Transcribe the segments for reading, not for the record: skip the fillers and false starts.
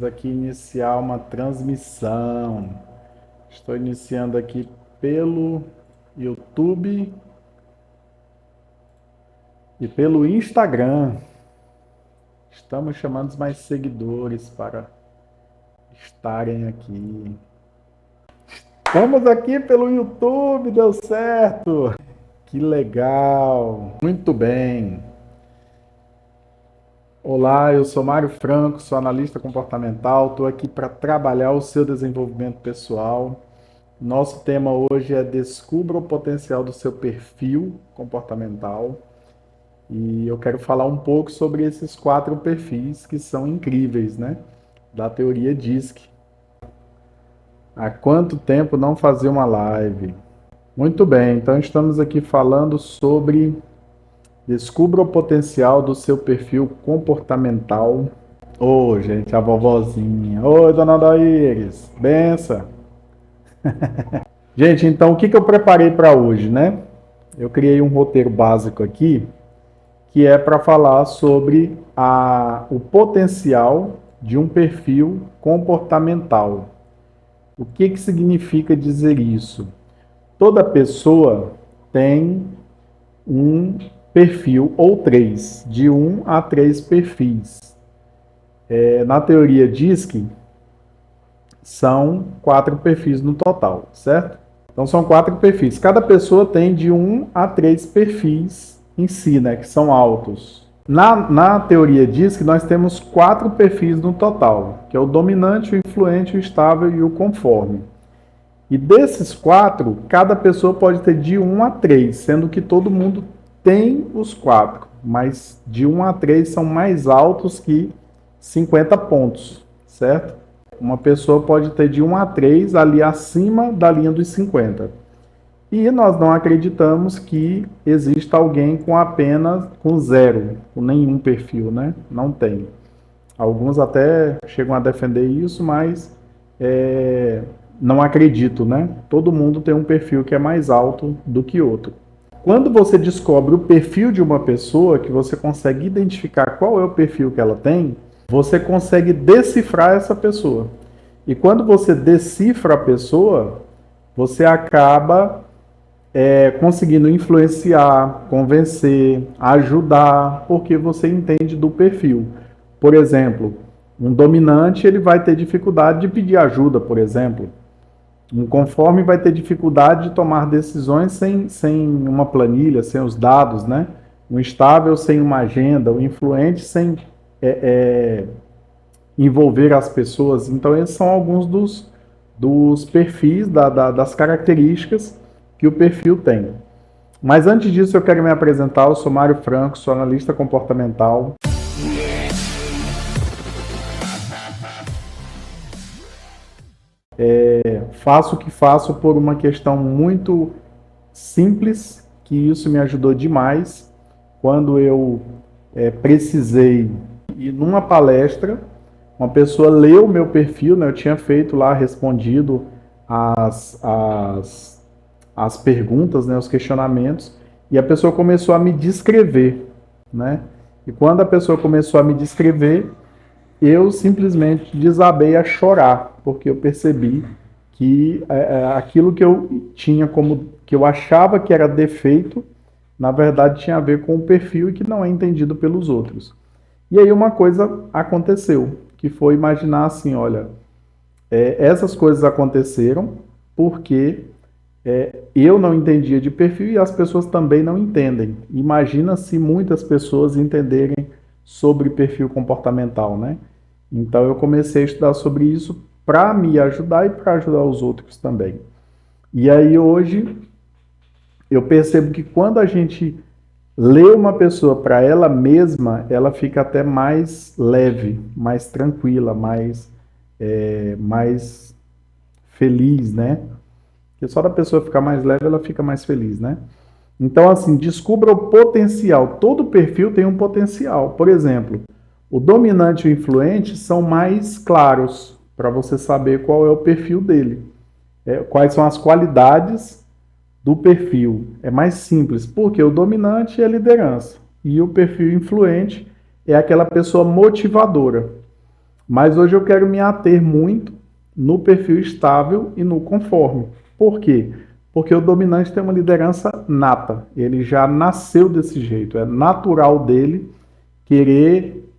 Vamos aqui iniciar uma transmissão. Estou iniciando aqui pelo YouTube e pelo Instagram. Estamos chamando mais seguidores para estarem aqui. Estamos aqui pelo YouTube, deu certo! Que legal! Muito bem! Olá, eu sou Mário Franco, sou analista comportamental, estou aqui para trabalhar o seu desenvolvimento pessoal. Nosso tema hoje é descubra o potencial do seu perfil comportamental e eu quero falar um pouco sobre esses 4 perfis que são incríveis, né? Da teoria DISC. Há quanto tempo não fazia uma live? Muito bem, então estamos aqui falando sobre descubra o potencial do seu perfil comportamental. Ô, gente, a vovozinha. Oi, dona Daíris. Benção. Gente, então o que eu preparei para hoje, né? Eu criei um roteiro básico aqui, que é para falar sobre o potencial de um perfil comportamental. O que significa dizer isso? Toda pessoa tem um perfil ou 3, de 1 a 3 perfis. Na teoria DISC, são 4 perfis no total, certo? Então são 4 perfis. Cada pessoa tem de 1 a 3 perfis em si, né, que são altos. Na teoria DISC, nós temos 4 perfis no total, que é o dominante, o influente, o estável e o conforme. E desses 4, cada pessoa pode ter de 1 a 3, sendo que todo mundo tem os 4, mas de 1 a 3 são mais altos que 50 pontos, certo? Uma pessoa pode ter de 1 a 3 ali acima da linha dos 50. E nós não acreditamos que exista alguém com apenas, com 0, com nenhum perfil, né? Não tem. Alguns até chegam a defender isso, mas não acredito, né? Todo mundo tem um perfil que é mais alto do que outro. Quando você descobre o perfil de uma pessoa, que você consegue identificar qual é o perfil que ela tem, você consegue decifrar essa pessoa. E quando você decifra a pessoa, você acaba conseguindo influenciar, convencer, ajudar, porque você entende do perfil. Por exemplo, um dominante ele vai ter dificuldade de pedir ajuda, por exemplo. Um conforme vai ter dificuldade de tomar decisões sem uma planilha, sem os dados, né? Um estável sem uma agenda, o influente sem envolver as pessoas. Então, esses são alguns dos perfis, das características que o perfil tem. Mas antes disso, eu quero me apresentar. Eu sou Mário Franco, sou analista comportamental. Faço o que faço por uma questão muito simples, que isso me ajudou demais quando eu precisei ir numa palestra, uma pessoa leu o meu perfil, né? Eu tinha feito lá, respondido as perguntas, né? Os questionamentos, e a pessoa começou a me descrever, né? E quando a pessoa começou a me descrever, eu simplesmente desabei a chorar, porque eu percebi que aquilo que eu tinha que eu achava que era defeito, na verdade tinha a ver com o perfil e que não é entendido pelos outros. E aí uma coisa aconteceu, que foi imaginar assim, olha, essas coisas aconteceram porque eu não entendia de perfil e as pessoas também não entendem. Imagina se muitas pessoas entenderem sobre perfil comportamental, né? Então eu comecei a estudar sobre isso para me ajudar e para ajudar os outros também. E aí hoje eu percebo que quando a gente lê uma pessoa para ela mesma, ela fica até mais leve, mais tranquila, mais feliz, né? Porque só da pessoa ficar mais leve, ela fica mais feliz, né? Então, assim, descubra o potencial. Todo perfil tem um potencial. Por exemplo, o dominante e o influente são mais claros para você saber qual é o perfil dele. Quais são as qualidades do perfil. É mais simples, porque o dominante é liderança e o perfil influente é aquela pessoa motivadora. Mas hoje eu quero me ater muito no perfil estável e no conforme. Por quê? Porque o dominante tem uma liderança nata. Ele já nasceu desse jeito. É natural dele querer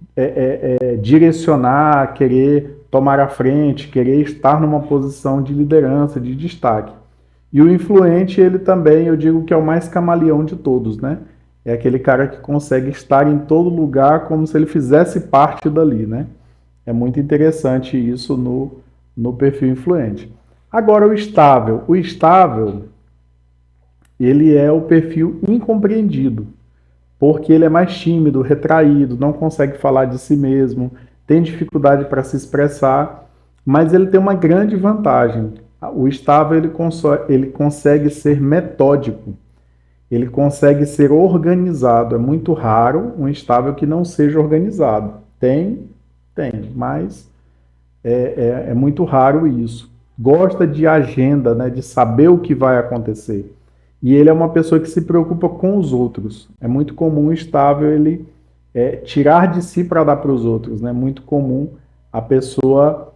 direcionar, querer tomar a frente, querer estar numa posição de liderança, de destaque. E o influente, ele também, eu digo que é o mais camaleão de todos, né? É aquele cara que consegue estar em todo lugar como se ele fizesse parte dali, né? É muito interessante isso no perfil influente. Agora, o estável. O estável, ele é o perfil incompreendido, porque ele é mais tímido, retraído, não consegue falar de si mesmo, tem dificuldade para se expressar, mas ele tem uma grande vantagem. O estável, ele consegue ser metódico, ele consegue ser organizado. É muito raro um estável que não seja organizado. Tem, mas é muito raro isso. Gosta de agenda, né, de saber o que vai acontecer. E ele é uma pessoa que se preocupa com os outros. É muito comum o estável ele tirar de si para dar para os outros. Né? É muito comum a pessoa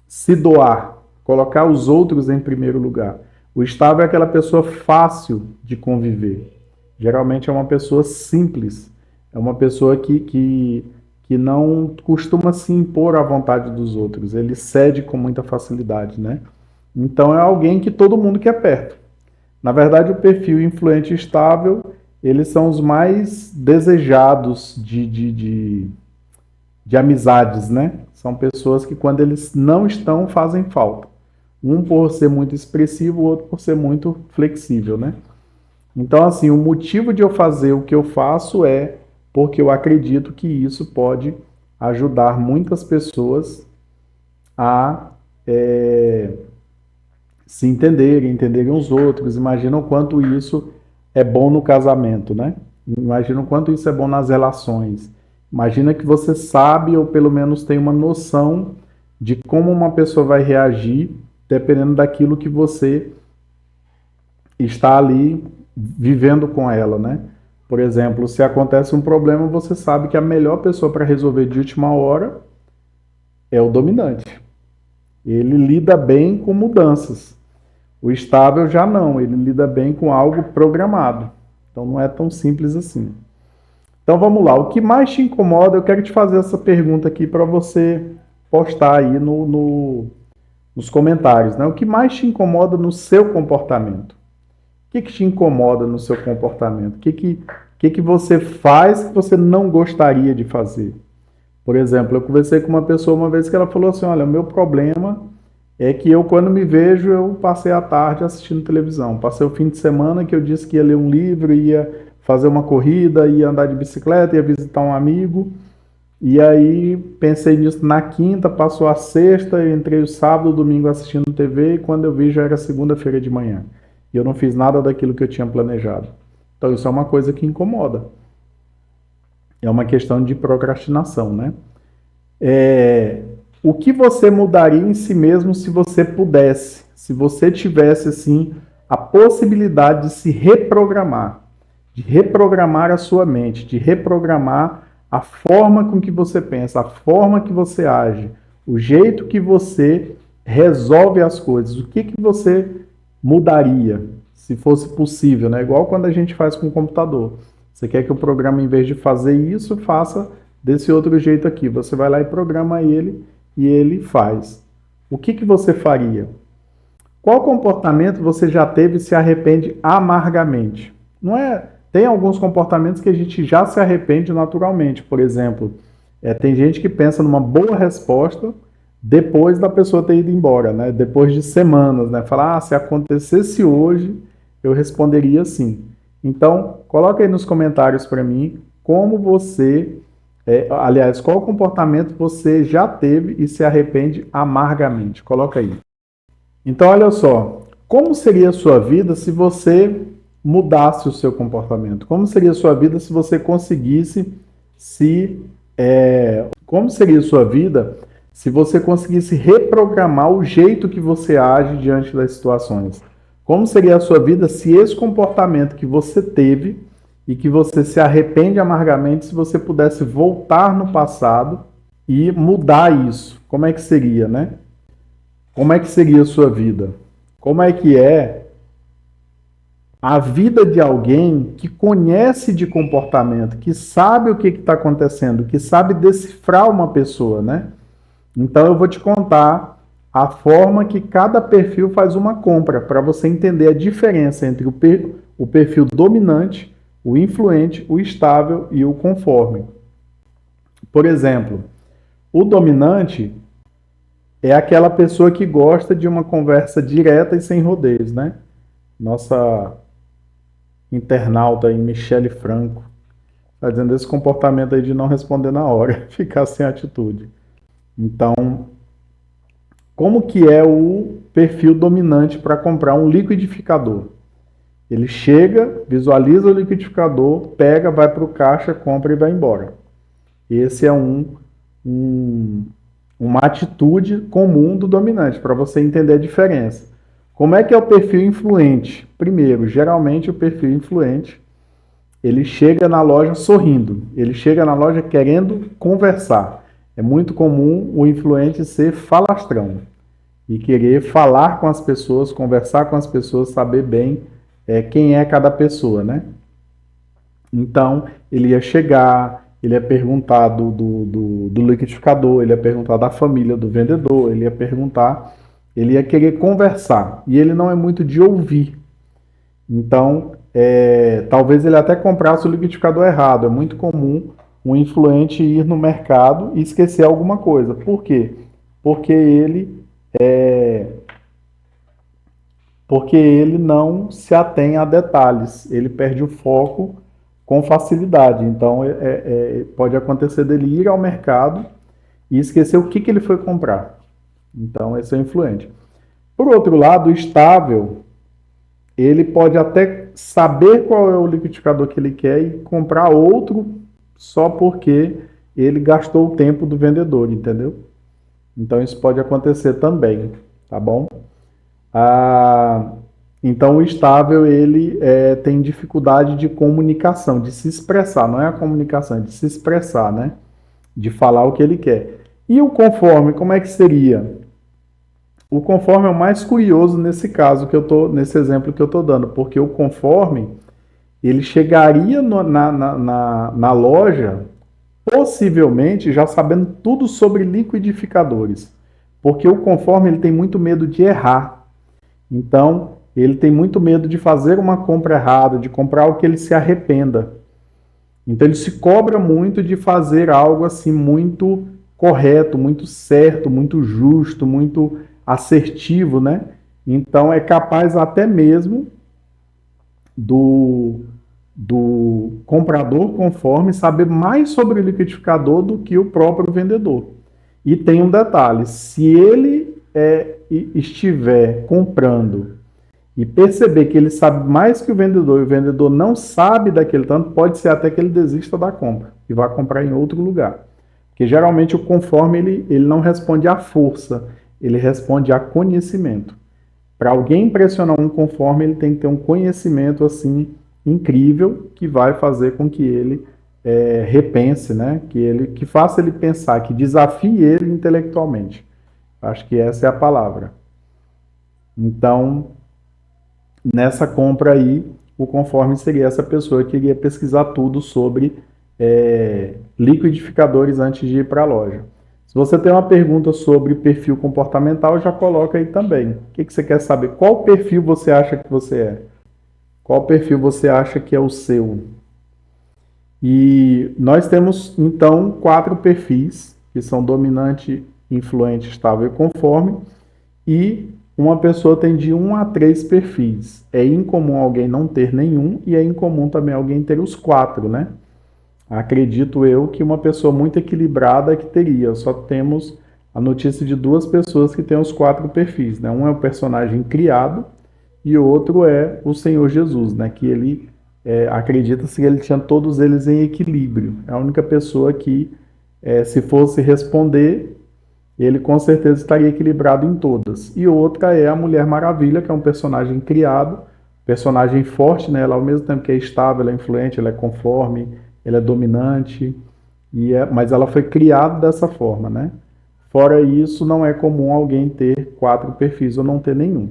se doar, colocar os outros em primeiro lugar. O estável é aquela pessoa fácil de conviver. Geralmente é uma pessoa simples. É uma pessoa que não costuma se impor à vontade dos outros. Ele cede com muita facilidade, né? Então é alguém que todo mundo quer perto. Na verdade, o perfil influente e estável, eles são os mais desejados de amizades, né? São pessoas que quando eles não estão, fazem falta. Um por ser muito expressivo, o outro por ser muito flexível, né? Então, assim, o motivo de eu fazer o que eu faço é porque eu acredito que isso pode ajudar muitas pessoas a se entenderem, entenderem os outros. Imagina o quanto isso é bom no casamento, né? Imagina o quanto isso é bom nas relações. Imagina que você sabe, ou pelo menos tem uma noção de como uma pessoa vai reagir, dependendo daquilo que você está ali vivendo com ela, né? Por exemplo, se acontece um problema, você sabe que a melhor pessoa para resolver de última hora é o dominante. Ele lida bem com mudanças. O estável já não, ele lida bem com algo programado. Então não é tão simples assim. Então vamos lá, o que mais te incomoda? Eu quero te fazer essa pergunta aqui para você postar aí nos comentários. Né? O que mais te incomoda no seu comportamento? O que te incomoda no seu comportamento? O que você faz que você não gostaria de fazer? Por exemplo, eu conversei com uma pessoa uma vez que ela falou assim, olha, o meu problema é que eu, quando me vejo, eu passei a tarde assistindo televisão. Passei o fim de semana que eu disse que ia ler um livro, ia fazer uma corrida, ia andar de bicicleta, ia visitar um amigo. E aí pensei nisso na quinta, passou a sexta, eu entrei o sábado, domingo assistindo TV, e quando eu vi já era segunda-feira de manhã. E eu não fiz nada daquilo que eu tinha planejado. Então isso é uma coisa que incomoda. É uma questão de procrastinação, né? O que você mudaria em si mesmo se você pudesse? Se você tivesse, assim, a possibilidade de se reprogramar, de reprogramar a sua mente, de reprogramar a forma com que você pensa, a forma que você age, o jeito que você resolve as coisas, o que você mudaria, se fosse possível, né? Igual quando a gente faz com o computador. Você quer que o programa, em vez de fazer isso, faça desse outro jeito aqui. Você vai lá e programa ele e ele faz. O que você faria? Qual comportamento você já teve e se arrepende amargamente? Não é? Tem alguns comportamentos que a gente já se arrepende naturalmente. Por exemplo, tem gente que pensa numa boa resposta depois da pessoa ter ido embora, né? Depois de semanas, né? Falar, se acontecesse hoje, eu responderia sim. Então, coloca aí nos comentários para mim como você, aliás, qual comportamento você já teve e se arrepende amargamente. Coloca aí. Então, olha só, como seria a sua vida se você mudasse o seu comportamento? Como seria a sua vida se você conseguisse como seria a sua vida se você conseguisse reprogramar o jeito que você age diante das situações? Como seria a sua vida se esse comportamento que você teve e que você se arrepende amargamente, se você pudesse voltar no passado e mudar isso. Como é que seria, né? Como é que seria a sua vida? Como é a vida de alguém que conhece de comportamento, que sabe o que está acontecendo, que sabe decifrar uma pessoa, né? Então eu vou te contar a forma que cada perfil faz uma compra, para você entender a diferença entre o perfil dominante, o influente, o estável e o conforme. Por exemplo, o dominante é aquela pessoa que gosta de uma conversa direta e sem rodeios, né? Nossa internauta aí, Michele Franco, está dizendo esse comportamento aí de não responder na hora, ficar sem atitude. Então, como que é o perfil dominante para comprar um liquidificador? Ele chega, visualiza o liquidificador, pega, vai para o caixa, compra e vai embora. Esse é uma atitude comum do dominante, para você entender a diferença. Como é que é o perfil influente? Primeiro, geralmente o perfil influente, ele chega na loja sorrindo, ele chega na loja querendo conversar. É muito comum o influente ser falastrão e querer falar com as pessoas, conversar com as pessoas, saber bem quem é cada pessoa, né? Então, ele ia chegar, ele ia perguntar do liquidificador, ele ia perguntar da família do vendedor, ele ia perguntar, ele ia querer conversar. E ele não é muito de ouvir. Então, talvez ele até comprasse o liquidificador errado. É muito comum um influente ir no mercado e esquecer alguma coisa. Por quê? Porque ele não se atém a detalhes, ele perde o foco com facilidade. Então, pode acontecer dele ir ao mercado e esquecer o que ele foi comprar. Então, esse é o influente. Por outro lado, o estável, ele pode até saber qual é o liquidificador que ele quer e comprar outro só porque ele gastou o tempo do vendedor, entendeu? Então, isso pode acontecer também, tá bom? Então, o estável, ele tem dificuldade de comunicação, de se expressar. Não é a comunicação, é de se expressar, né? De falar o que ele quer. E o conforme, como é que seria? O conforme é o mais curioso nesse caso nesse exemplo que eu estou dando, porque o conforme, ele chegaria na loja, possivelmente já sabendo tudo sobre liquidificadores, porque o conforme ele tem muito medo de errar. Então, ele tem muito medo de fazer uma compra errada, de comprar o que ele se arrependa. Então, ele se cobra muito de fazer algo assim muito correto, muito certo, muito justo, muito assertivo, né? Então, é capaz até mesmo do comprador conforme saber mais sobre o liquidificador do que o próprio vendedor. E tem um detalhe: se ele estiver comprando e perceber que ele sabe mais que o vendedor e o vendedor não sabe daquele tanto, pode ser até que ele desista da compra e vá comprar em outro lugar. Porque geralmente o conforme ele não responde à força, ele responde a conhecimento. Para alguém impressionar um conforme, ele tem que ter um conhecimento assim incrível que vai fazer com que ele repense, né? Que faça ele pensar, que desafie ele intelectualmente. Acho que essa é a palavra. Então, nessa compra aí, o conforme seria essa pessoa que iria pesquisar tudo sobre liquidificadores antes de ir para a loja. Se você tem uma pergunta sobre perfil comportamental, já coloca aí também. O que você quer saber? Qual perfil você acha que você é? Qual perfil você acha que é o seu? E nós temos, então, 4 perfis, que são dominante, influente, estável e conforme, e uma pessoa tem de 1 a 3 perfis. É incomum alguém não ter nenhum e é incomum também alguém ter os 4, né? Acredito eu que uma pessoa muito equilibrada que teria. Só temos a notícia de 2 pessoas que têm os 4 perfis, né? Um é o personagem criado e o outro é o Senhor Jesus, né? Que ele acredita-se que ele tinha todos eles em equilíbrio. É a única pessoa que, se fosse responder, ele com certeza estaria equilibrado em todas. E outra é a Mulher Maravilha, que é um personagem criado, personagem forte, né? Ela ao mesmo tempo que é estável, ela é influente, ela é conforme, ela é dominante, Mas ela foi criada dessa forma, né? Fora isso, não é comum alguém ter 4 perfis ou não ter nenhum.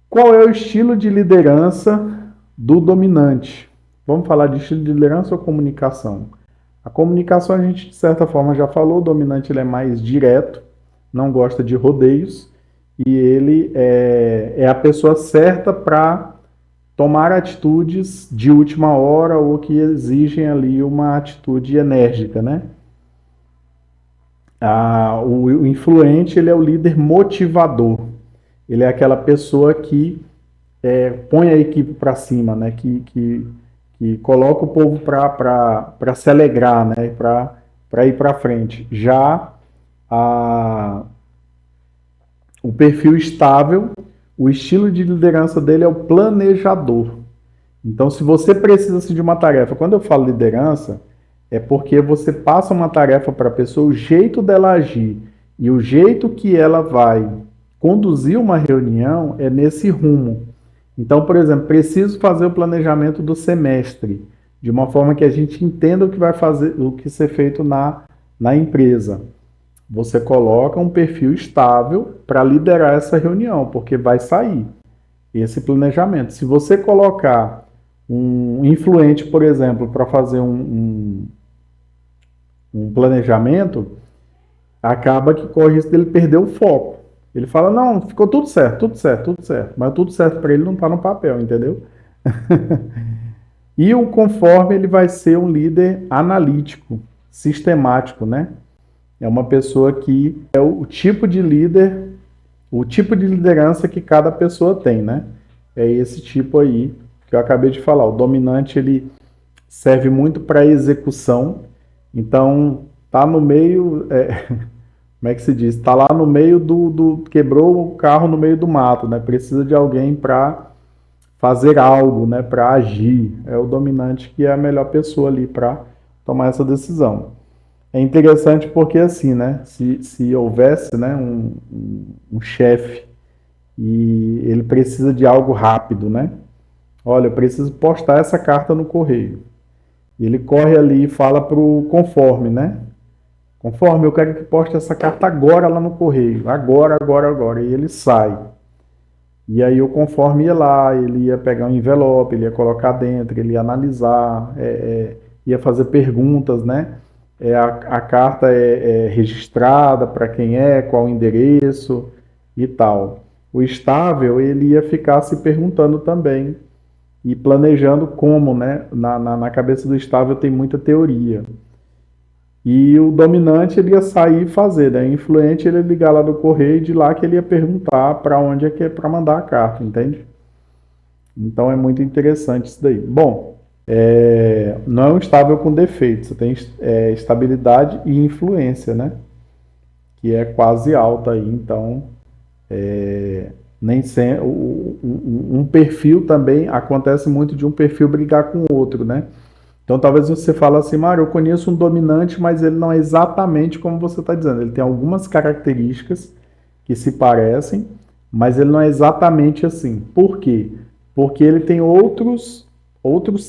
Qual é o estilo de liderança do dominante? Vamos falar de estilo de liderança ou comunicação? A comunicação a gente, de certa forma, já falou, o dominante ele é mais direto, não gosta de rodeios, e ele é a pessoa certa para tomar atitudes de última hora ou que exigem ali uma atitude enérgica, né? O influente ele é o líder motivador. Ele é aquela pessoa que põe a equipe para cima, né? Que coloca o povo para se alegrar, né? Para ir para frente. Já a, o perfil estável, o estilo de liderança dele é o planejador. Então, se você precisa de uma tarefa, quando eu falo liderança, é porque você passa uma tarefa para a pessoa, o jeito dela agir e o jeito que ela vai conduzir uma reunião é nesse rumo. Então, por exemplo, preciso fazer o planejamento do semestre, de uma forma que a gente entenda o que vai fazer, o que ser feito na empresa. Você coloca um perfil estável para liderar essa reunião, porque vai sair esse planejamento. Se você colocar um influente, por exemplo, para fazer um planejamento, acaba que corre risco dele perder o foco. Ele fala, não, ficou tudo certo, tudo certo, tudo certo. Mas tudo certo para ele não está no papel, entendeu? E o conforme ele vai ser um líder analítico, sistemático, né? É uma pessoa que é o tipo de líder, o tipo de liderança que cada pessoa tem, né? É esse tipo aí que eu acabei de falar. O dominante ele serve muito para execução. Então, tá no meio, como é que se diz? Tá lá no meio quebrou o carro no meio do mato, né? Precisa de alguém para fazer algo, né? Para agir. É o dominante que é a melhor pessoa ali para tomar essa decisão. É interessante porque assim, né? Se houvesse, né? Um chefe e ele precisa de algo rápido, né? Olha, eu preciso postar essa carta no correio. E ele corre ali e fala para o conforme, né? Conforme, eu quero que poste essa carta agora lá no correio. Agora, agora, agora. E ele sai. E aí o conforme ia lá, ele ia pegar um envelope, ele ia colocar dentro, ele ia analisar, ia fazer perguntas, né? A carta é registrada para quem é, qual o endereço e tal. O estável, ele ia ficar se perguntando também e planejando como, né? Na cabeça do estável tem muita teoria. E o dominante ele ia sair e fazer, né? O influente ele ia ligar lá do correio e de lá que ele ia perguntar para onde é que é para mandar a carta, entende? Então é muito interessante isso daí. Bom, não é um estável com defeito, você tem estabilidade e influência, né? Que é quase alta aí, então nem sempre um perfil também acontece muito de um perfil brigar com o outro, né? Então talvez você fale assim, Mário, eu conheço um dominante, mas ele não é exatamente como você está dizendo. Ele tem algumas características que se parecem, mas ele não é exatamente assim. Por quê? Porque ele tem outros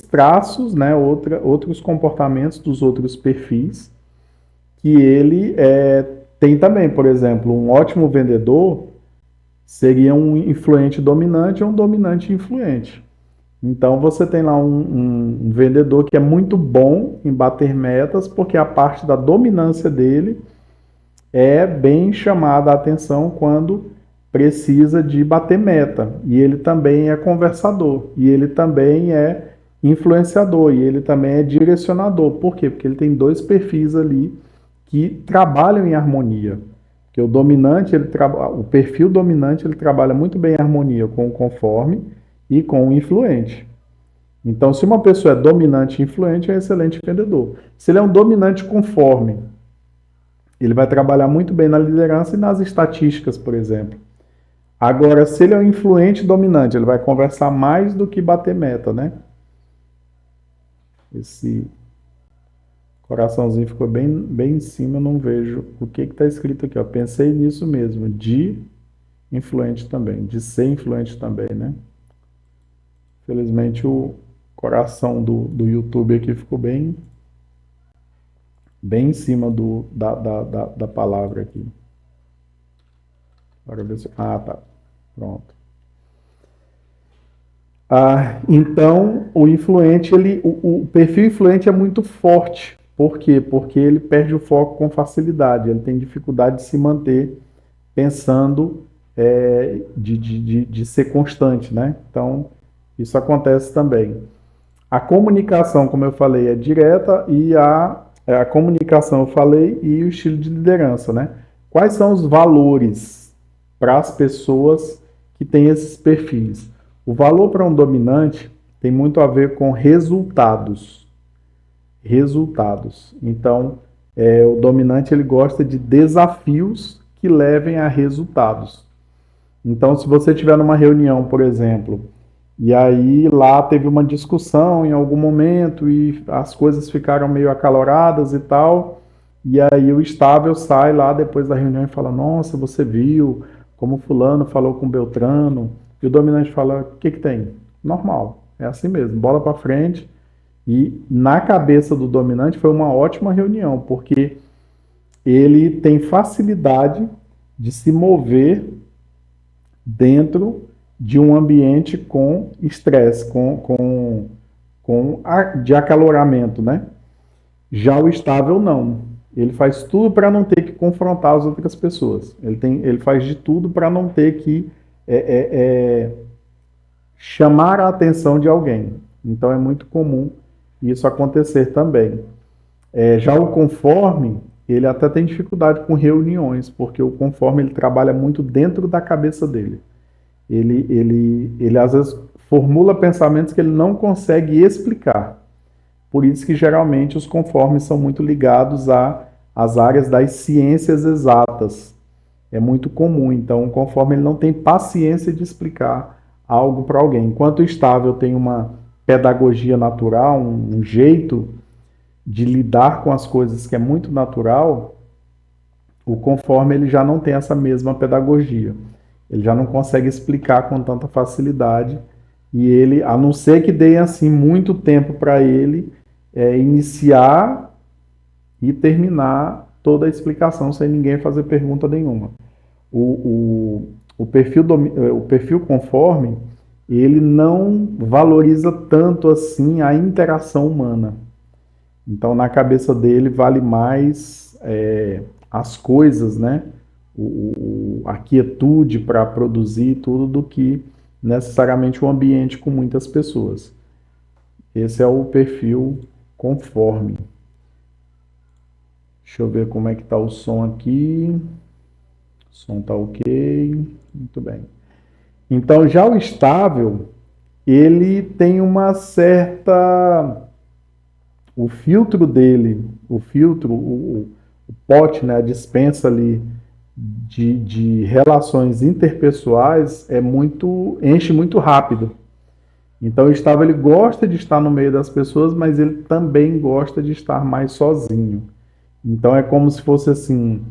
traços, né? Outros comportamentos dos outros perfis que ele tem também. Por exemplo, um ótimo vendedor seria um influente dominante ou um dominante influente. Então você tem lá um vendedor que é muito bom em bater metas, porque a parte da dominância dele é bem chamada a atenção quando precisa de bater meta. E ele também é conversador, e ele também é influenciador, e ele também é direcionador. Por quê? Porque ele tem dois perfis ali que trabalham em harmonia. Porque o dominante, o perfil dominante, ele trabalha muito bem em harmonia com o conforme e com o influente. Então, se uma pessoa é dominante e influente, é um excelente vendedor. Se ele é um dominante conforme, ele vai trabalhar muito bem na liderança e nas estatísticas, por exemplo. Agora, se ele é um influente dominante, ele vai conversar mais do que bater meta, né? Esse coraçãozinho ficou bem em cima, eu não vejo o que está escrito aqui. Ó. Pensei nisso mesmo, de influente também, de ser influente também, né? Felizmente o coração do YouTube aqui ficou bem bem em cima da palavra aqui. Agora ver se... Ah, tá. Pronto. Então, o influente, o perfil influente é muito forte. Por quê? Porque ele perde o foco com facilidade, ele tem dificuldade de se manter pensando, de ser constante, né? Então, isso acontece também. A comunicação, como eu falei, é direta e a comunicação eu falei e o estilo de liderança, né? Quais são os valores para as pessoas que têm esses perfis? O valor para um dominante tem muito a ver com resultados. Resultados. Então, o dominante ele gosta de desafios que levem a resultados. Então, se você estiver numa reunião, por exemplo, e aí lá teve uma discussão em algum momento e as coisas ficaram meio acaloradas e tal, e aí o estável sai lá depois da reunião e fala: Nossa, você viu como fulano falou com Beltrano? E o dominante fala: O que que tem? Normal, é assim mesmo, bola para frente. E na cabeça do dominante foi uma ótima reunião, porque ele tem facilidade de se mover dentro de um ambiente com estresse, de acaloramento, né? Já o estável não. Ele faz tudo para não ter que confrontar as outras pessoas. Ele faz de tudo para não ter que é, é, é, chamar a atenção de alguém. Então é muito comum isso acontecer também. Já o conforme, ele até tem dificuldade com reuniões, porque o conforme ele trabalha muito dentro da cabeça dele. Ele às vezes formula pensamentos que ele não consegue explicar. Por isso que geralmente os conformes são muito ligados às áreas das ciências exatas. É muito comum. Então, o conforme ele não tem paciência de explicar algo para alguém. Enquanto o estável tem uma pedagogia natural, um jeito de lidar com as coisas que é muito natural, o conforme ele já não tem essa mesma pedagogia. Ele já não consegue explicar com tanta facilidade e ele, a não ser que dê assim muito tempo para ele iniciar e terminar toda a explicação sem ninguém fazer pergunta nenhuma. O perfil conforme, ele não valoriza tanto assim a interação humana. Então, na cabeça dele, vale mais as coisas, né? A quietude para produzir tudo do que necessariamente um ambiente com muitas pessoas. Esse é o perfil conforme. Deixa eu ver como é que está o som aqui. O som está ok. Muito bem. Então, já o estável, ele tem uma certa... O filtro dele, o pote, né, a dispensa ali de relações interpessoais enche muito rápido. Então o estável ele gosta de estar no meio das pessoas, mas ele também gosta de estar mais sozinho. Então é como se fosse assim,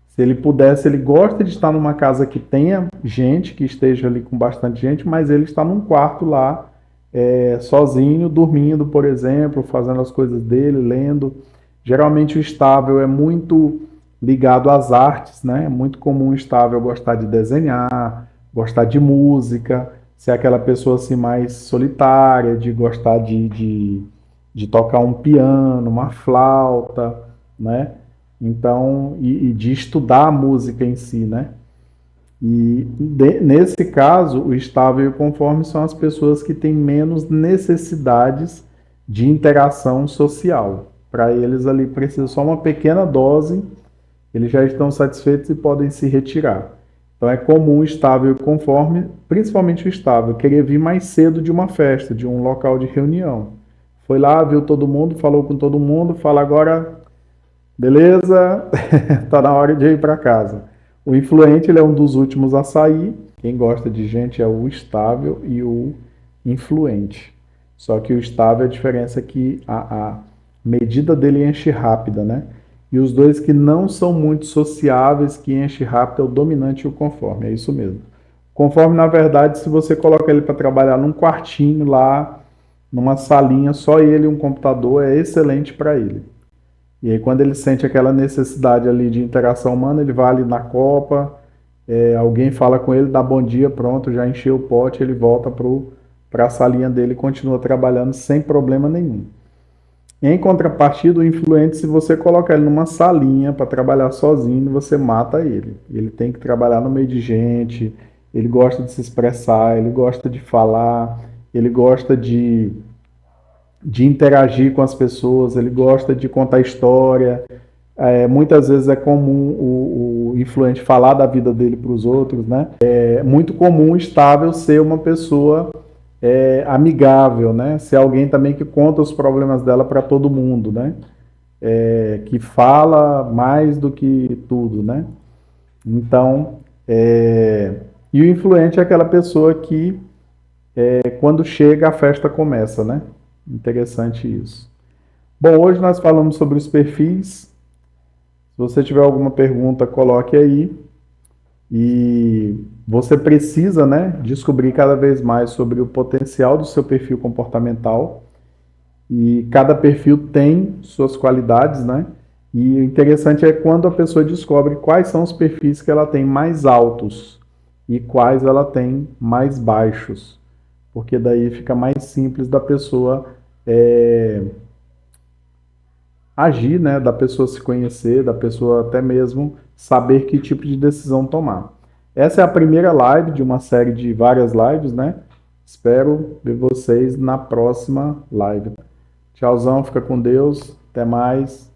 se ele pudesse, ele gosta de estar numa casa que tenha gente, que esteja ali com bastante gente, mas ele está num quarto lá, sozinho, dormindo, por exemplo, fazendo as coisas dele, lendo. Geralmente o estável é muito ligado às artes, né? É muito comum o estável gostar de desenhar, gostar de música, ser aquela pessoa assim mais solitária, de gostar de tocar um piano, uma flauta, né? Então, e de estudar a música em si, né? Nesse caso, o estável e o conforme são as pessoas que têm menos necessidades de interação social. Para eles ali precisa só uma pequena dose, eles já estão satisfeitos e podem se retirar. Então é comum o estável e o conforme, principalmente o estável, querer vir mais cedo de uma festa, de um local de reunião. Foi lá, viu todo mundo, falou com todo mundo, fala agora, beleza, está na hora de ir para casa. O influente ele é um dos últimos a sair. Quem gosta de gente é o estável e o influente. Só que o estável, a diferença é que a medida dele enche rápida, né? E os dois que não são muito sociáveis, que enche rápido, é o dominante e o conforme. É isso mesmo. Conforme, na verdade, se você coloca ele para trabalhar num quartinho lá, numa salinha, só ele e um computador, é excelente para ele. E aí, quando ele sente aquela necessidade ali de interação humana, ele vai ali na copa, alguém fala com ele, dá bom dia, pronto, já encheu o pote, ele volta para a salinha dele e continua trabalhando sem problema nenhum. Em contrapartida, o influente, se você colocar ele numa salinha para trabalhar sozinho, você mata ele. Ele tem que trabalhar no meio de gente, ele gosta de se expressar, ele gosta de falar, ele gosta de interagir com as pessoas, ele gosta de contar história. Muitas vezes é comum o influente falar da vida dele para os outros, né? É muito comum, estável, ser uma pessoa amigável, né? Ser alguém também que conta os problemas dela para todo mundo, né? Que fala mais do que tudo, né? Então, e o influente é aquela pessoa que, quando chega, a festa começa, né? Interessante isso. Bom, hoje nós falamos sobre os perfis. Se você tiver alguma pergunta, coloque aí. E você precisa, né, descobrir cada vez mais sobre o potencial do seu perfil comportamental. E cada perfil tem suas qualidades, né? E o interessante é quando a pessoa descobre quais são os perfis que ela tem mais altos e quais ela tem mais baixos. Porque daí fica mais simples da pessoa agir, né? Da pessoa se conhecer, da pessoa até mesmo saber que tipo de decisão tomar. Essa é a primeira live de uma série de várias lives, né? Espero ver vocês na próxima live. Tchauzão, fica com Deus, até mais.